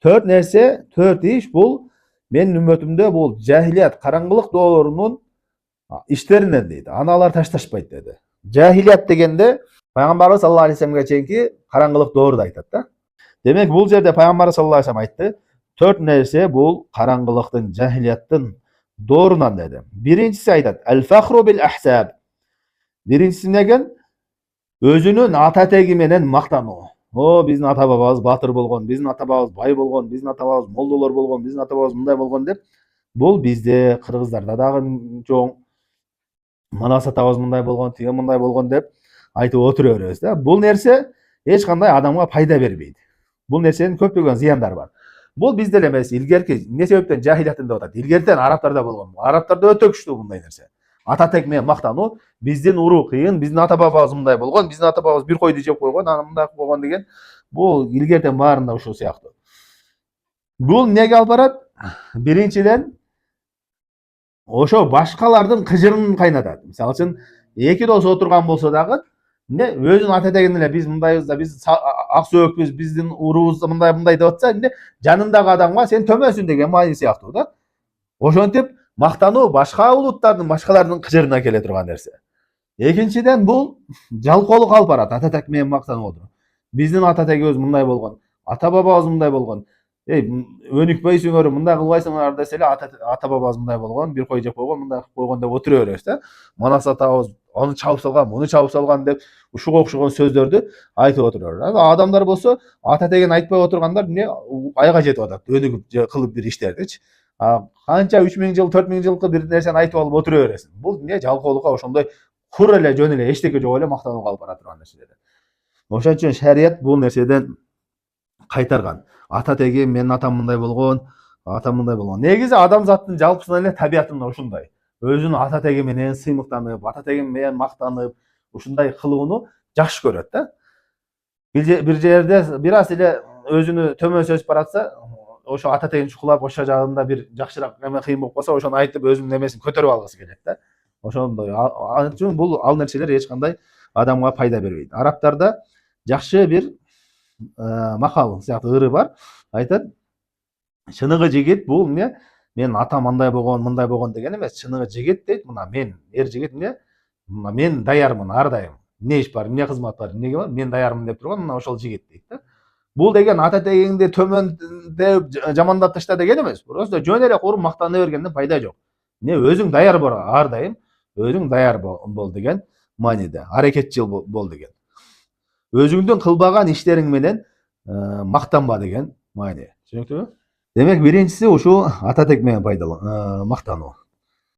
Төрт нәрсе, төрт iş бұл менің үмметімде бұл жахилият, қараңғылық дәуірінің іштерінен дейді. Аналар ташташпайды деді. Жахилият дегенде Пайғамбарымыз саллаллаху алейхи вассаламға чейінки қараңғылық дәуірді айтады да. Демек бұл жерде Пайғамбарымыз саллаллаху алейхи вассалам айтты, төрт нәрсе бұл қараңғылықтың, жахилияттың дәуірінен деді. Біріншісі айтады, әл-фахру бил ахсаб. Біріншісі неген? Өзінің ата тегіменен мақтану. О, біздің ата бабамыз батыр болған, біздің ата бабамыз бай болған, біздің ата бабамыз молдалар болған, біздің ата бабамыз мындай болған деп, бұл бізде қырғыздарда дағы жоң, манас атабыз мындай болған, тиге мындай болған деп айтып отыра береміз да. Бұл нәрсе ешқандай адамға пайда бермейді. Бұл нәрсенің көптеген зияндары бар. Бұл бізде емес, илгерки не себептен жахилиятында деп атады. Илгертен арабтарда болған. Арабтарда өте күшті бұндай нәрсе. Ата тегімен мақтану, бізден ұру қиын, біздің ата бабамыз мындай болған, біздің ата бабамыз бір қойды жеп қойған, ана мындай болған деген, бұл илгертен барында ушул сияқты. Бұл неге алып барады? Біріншіден ошо башкалардын кыжырын кайнатат. Мисалы үчүн эки дос отурган болсо дагы, өзүнүн ата тегин эле биз мындайбыз да, биз ак сөөкпүз, биздин урубуз мындай деп атса, жанындагы адамга сен төмөнсүн деген маани сыяктуу да. Ошентип мактануу башка улуттардын, башкалардын кыжырына келе турган нерсе. Экинчиден бул жалкоолук алып барат, ата тег менен мактанып отуруп. Биздин ата тегибиз мындай болгон, ата бабабыз мындай болгон. Өнүкпөйсүңөр, мындай кылбайсыңар десе эле ата бабабыз мындай болгон, бир кой жеп койгон, мындай кылып койгон деп отура беребиз да. Манас атабыз аны чабып салган, муну чабып салган деп ушуга окшогон сөздөрдү айтып отура берет. Адамдар болсо ата тегин айтпай отургандар эмне айга жетип атат, өнүгүп кылып бир иштердичи. Канча 3000 жыл, 4000 жылкы бир нерсени айтып алып отура бересиң. Бул эмне жалкоолукка ошондой кур эле жөн эле эчтеке жок эле мактанууга алып бара турган нерселер. Ошон үчүн шарият бул нерседен кайтарган. Ата тегим, менин атам мындай болгон, атам мындай болгон. Негизи адамзаттын жалпысынан эле табиятында ушундай. Өзүнүн ата теги менен сыймыктанып, ата теги менен мактанып, ушундай кылууну жакшы көрөт да. Бир жерде бир аз эле өзүнү төмөн сөзүп баратса, ошо ата тегин чукулап, ошо жагында бир жакшыраак эме кыйын болуп калса, ошону айтып өзүнүн эмесин көтөрүп алгысы келет да. Ошондой. Ал үчүн бул ал нерселер эч кандай адамга пайда бербейт. Арабтарда жакшы бир макал сыяктуу ыры бар. Айтат, чыныгы жигит бул эмне? Мен атам мындай болгон деген эмес. Чыныгы жигит дейт, мына мен эр жигит эмне? Мен даярмын ар дайым. Эмне иш бар, эмне кызмат бар, эмнеге бар? Мен даярмын деп турган, мына ошол жигит дейт да. Бул деген ата тегиңди төмөндеп жамандап ташта деген эмес. Просто жөн эле куруп мактана бергенден пайда жок. Эмне өзүң даяр бол ар дайым, өзүң даяр бол деген мааниде. Аракетчил бол деген. Өзүңдүн кылбаган иштериң менен мактанба деген маани. Түшүнүктүүбү? Демек биринчиси ушу ата тег менен мактануу.